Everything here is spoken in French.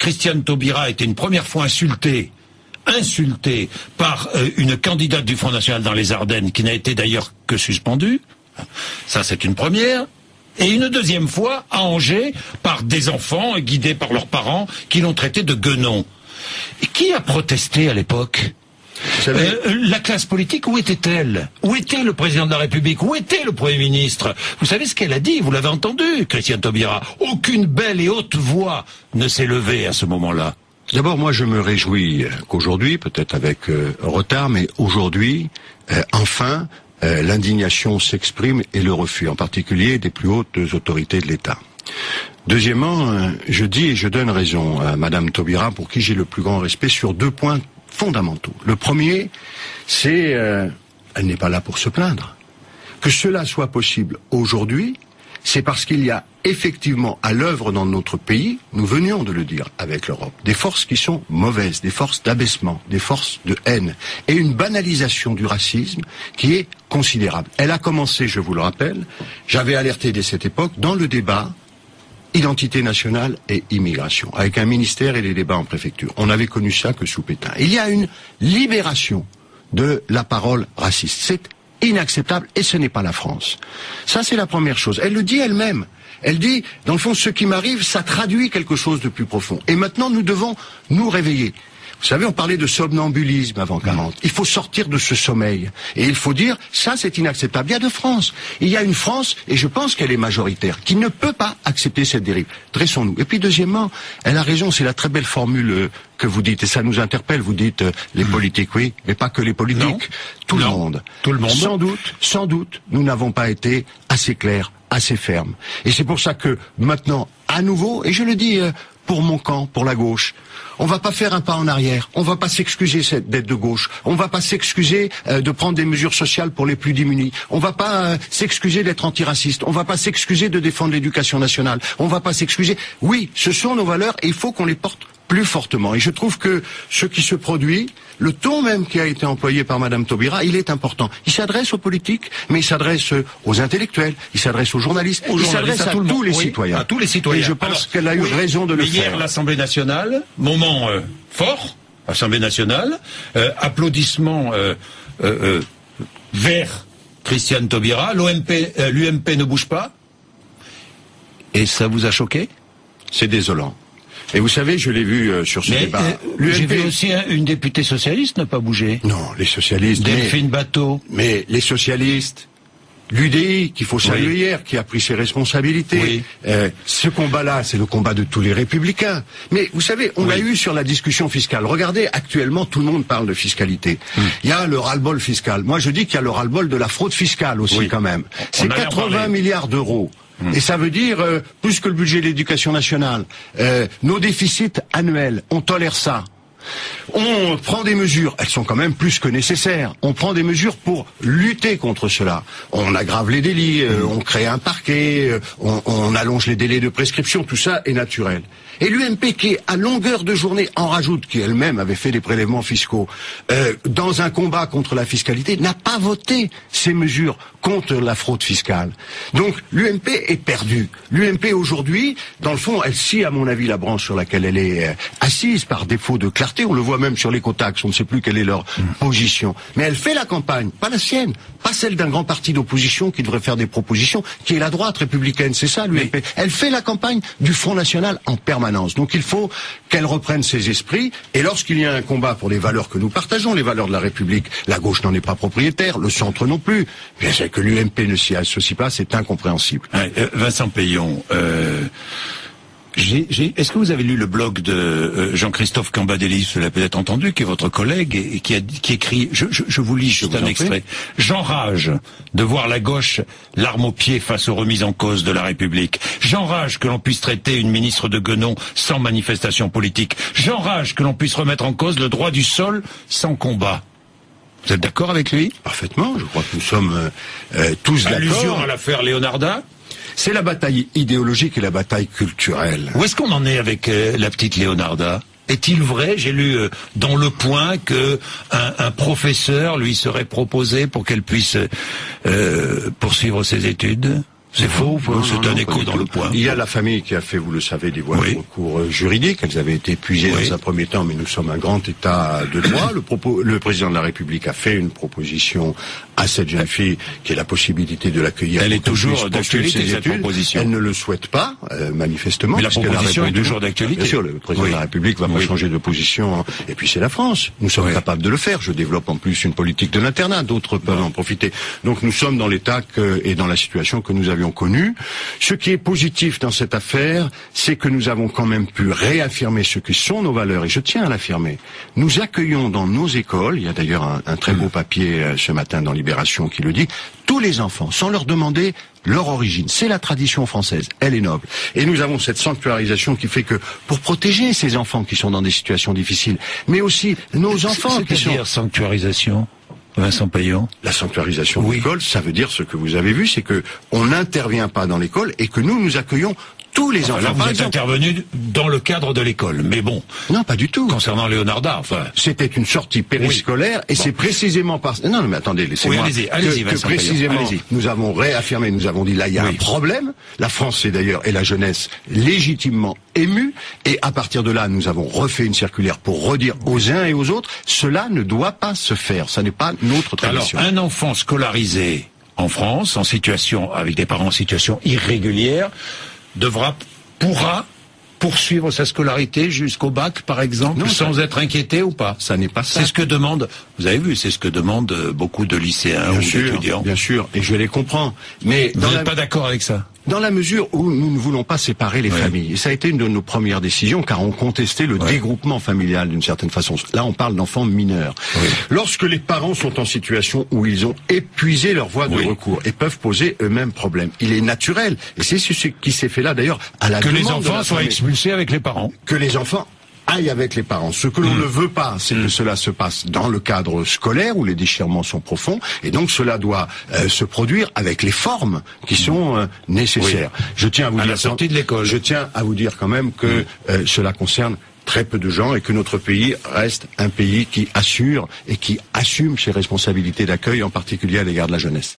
Christiane Taubira a été une première fois insultée par une candidate du Front National dans les Ardennes, qui n'a été d'ailleurs que suspendue. Ça, c'est une première. Et une deuxième fois à Angers par des enfants guidés par leurs parents qui l'ont traité de guenon. Et qui a protesté à l'époque ? La classe politique, où était-elle ? Où était le président de la République ? Où était le Premier ministre ? Vous savez ce qu'elle a dit ? Vous l'avez entendu, Christiane Taubira. Aucune belle et haute voix ne s'est levée à ce moment-là. D'abord, moi, je me réjouis qu'aujourd'hui, peut-être avec retard, mais aujourd'hui, enfin, l'indignation s'exprime et le refus, en particulier des plus hautes autorités de l'État. Deuxièmement, je dis et je donne raison à Madame Taubira, pour qui j'ai le plus grand respect, sur 2 points fondamentaux. Le premier, c'est elle n'est pas là pour se plaindre. Que cela soit possible aujourd'hui, c'est parce qu'il y a effectivement à l'œuvre dans notre pays, nous venions de le dire avec l'Europe, des forces qui sont mauvaises, des forces d'abaissement, des forces de haine, et une banalisation du racisme qui est considérable. Elle a commencé, je vous le rappelle, j'avais alerté dès cette époque, dans le débat identité nationale et immigration, avec un ministère et des débats en préfecture. On n'avait connu ça que sous Pétain. Il y a une libération de la parole raciste. C'est inacceptable et ce n'est pas la France. Ça, c'est la première chose. Elle le dit elle-même. Elle dit, dans le fond, ce qui m'arrive, ça traduit quelque chose de plus profond. Et maintenant, nous devons nous réveiller. Vous savez, on parlait de somnambulisme avant 40. Il faut sortir de ce sommeil. Et il faut dire, ça c'est inacceptable. Il y a 2 France. Il y a une France, et je pense qu'elle est majoritaire, qui ne peut pas accepter cette dérive. Dressons-nous. Et puis deuxièmement, elle a raison, c'est la très belle formule que vous dites, et ça nous interpelle, vous dites les politiques, oui, mais pas que les politiques. Non. Tout le monde. Tout le monde. Sans doute, nous n'avons pas été assez clairs, assez fermes. Et c'est pour ça que maintenant, à nouveau, et je le dis pour mon camp, pour la gauche, on va pas faire un pas en arrière. On va pas s'excuser d'être de gauche. On va pas s'excuser de prendre des mesures sociales pour les plus démunis. On va pas s'excuser d'être antiraciste. On va pas s'excuser de défendre l'éducation nationale. On va pas s'excuser. Oui, ce sont nos valeurs et il faut qu'on les porte plus fortement. Et je trouve que ce qui se produit, le ton même qui a été employé par Madame Taubira, il est important. Il s'adresse aux politiques, mais il s'adresse aux intellectuels, il s'adresse aux journalistes, il s'adresse à tous les citoyens. À tous les citoyens. Et je pense qu'elle a eu raison de le faire. Hier, l'Assemblée nationale, moment fort, Assemblée nationale, applaudissements vers Christiane Taubira, l'UMP ne bouge pas. Et ça vous a choqué ? C'est désolant. Et vous savez, je l'ai vu sur ce débat. J'ai vu aussi une députée socialiste ne pas bouger. Non, les socialistes... Delphine Batho. Mais les socialistes, l'UDI, qu'il faut saluer hier, qui a pris ses responsabilités. Oui. Ce combat-là, c'est le combat de tous les républicains. Mais vous savez, on l'a eu sur la discussion fiscale. Regardez, actuellement, tout le monde parle de fiscalité. Il y a le ras-le-bol fiscal. Moi, je dis qu'il y a le ras-le-bol de la fraude fiscale aussi, quand même. C'est 80 milliards d'euros. Et ça veut dire plus que le budget de l'éducation nationale. Nos déficits annuels, on tolère ça. On prend des mesures, elles sont quand même plus que nécessaires. On prend des mesures pour lutter contre cela. On aggrave les délits, on crée un parquet, on allonge les délais de prescription, tout ça est naturel. Et l'UMP qui, à longueur de journée, en rajoute, qui elle-même avait fait des prélèvements fiscaux, dans un combat contre la fiscalité, n'a pas voté ces mesures contre la fraude fiscale. Donc l'UMP est perdue. L'UMP aujourd'hui, dans le fond, elle scie à mon avis la branche sur laquelle elle est assise par défaut de clarté. On le voit même sur l'écotaxe, on ne sait plus quelle est leur position. Mais elle fait la campagne, pas la sienne, pas celle d'un grand parti d'opposition qui devrait faire des propositions, qui est la droite républicaine, c'est ça l'UMP. Elle fait la campagne du Front National en permanence. Donc il faut qu'elle reprenne ses esprits, et lorsqu'il y a un combat pour les valeurs que nous partageons, les valeurs de la République, la gauche n'en est pas propriétaire, le centre non plus. Bien sûr que l'UMP ne s'y associe pas, c'est incompréhensible. Vincent Peillon, est-ce que vous avez lu le blog de Jean-Christophe Cambadélis, vous l'avez peut-être entendu, qui est votre collègue, et qui écrit, je vous lis juste un extrait. J'enrage de voir la gauche l'arme au pied face aux remises en cause de la République. J'enrage que l'on puisse traiter une ministre de guenon sans manifestation politique. J'enrage que l'on puisse remettre en cause le droit du sol sans combat. Vous êtes d'accord avec lui ? Parfaitement, je crois que nous sommes tous d'accord. Allusion à l'affaire Leonarda ? C'est la bataille idéologique et la bataille culturelle. Où est-ce qu'on en est avec la petite Leonarda ? Est-il vrai, j'ai lu dans Le Point, que un professeur lui serait proposé pour qu'elle puisse poursuivre ses études ? C'est faux, c'est un écho dans le point. Il y a la famille qui a fait, vous le savez, des voies de recours juridiques. Elles avaient été épuisées dans un premier temps, mais nous sommes un grand État de droit. Le président de la République a fait une proposition à cette jeune fille qui a la possibilité de l'accueillir. Elle est toujours d'actualité, cette proposition. Elle ne le souhaite pas, manifestement. Mais la proposition est toujours d'actualité. Bien sûr, le président de la République va pas changer de position. Et puis c'est la France. Nous sommes capables de le faire. Je développe en plus une politique de l'internat. D'autres peuvent en profiter. Donc nous sommes dans l'état et dans la situation que nous avions connue. Ce qui est positif dans cette affaire, c'est que nous avons quand même pu réaffirmer ce que sont nos valeurs. Et je tiens à l'affirmer. Nous accueillons dans nos écoles, il y a d'ailleurs un très beau papier ce matin dans Libération qui le dit, tous les enfants, sans leur demander leur origine. C'est la tradition française, elle est noble. Et nous avons cette sanctuarisation qui fait que, pour protéger ces enfants qui sont dans des situations difficiles, mais aussi nos enfants qui sont... C'est-à-dire sanctuarisation, Vincent Payon? La sanctuarisation de l'école, ça veut dire ce que vous avez vu, c'est que on n'intervient pas dans l'école et que nous accueillons tous les enfants. Là, vous êtes intervenu dans le cadre de l'école, mais bon. Non, pas du tout. Concernant Léonarda, enfin. C'était une sortie périscolaire et c'est précisément par... Non, mais attendez, laissez-moi. Oui, allez-y, que précisément, nous avons réaffirmé, nous avons dit là, il y a un problème. La France, c'est d'ailleurs, et la jeunesse, légitimement émue. Et à partir de là, nous avons refait une circulaire pour redire aux uns et aux autres, cela ne doit pas se faire. Ça n'est pas notre tradition. Alors, un enfant scolarisé en France, en situation, avec des parents en situation irrégulière, pourra poursuivre sa scolarité jusqu'au bac, par exemple, sans être inquiété ou pas? Ça n'est pas ça. C'est ce que demande, vous avez vu, c'est ce que demandent beaucoup de lycéens ou d'étudiants. Bien sûr, et je les comprends. Mais vous n'êtes pas d'accord avec ça? Dans la mesure où nous ne voulons pas séparer les familles. Et ça a été une de nos premières décisions, car on contestait le dégroupement familial d'une certaine façon. Là, on parle d'enfants mineurs. Lorsque les parents sont en situation où ils ont épuisé leur voie de recours et peuvent poser eux-mêmes problème, il est naturel, et c'est ce qui s'est fait là d'ailleurs, à la demande que les enfants soient expulsés avec les parents. Que les enfants aille avec les parents. Ce que l'on ne veut pas, c'est que cela se passe dans le cadre scolaire où les déchirements sont profonds, et donc cela doit se produire avec les formes qui sont nécessaires. Je tiens à vous dire la sortie de l'école. Je tiens à vous dire quand même que cela concerne très peu de gens et que notre pays reste un pays qui assure et qui assume ses responsabilités d'accueil, en particulier à l'égard de la jeunesse.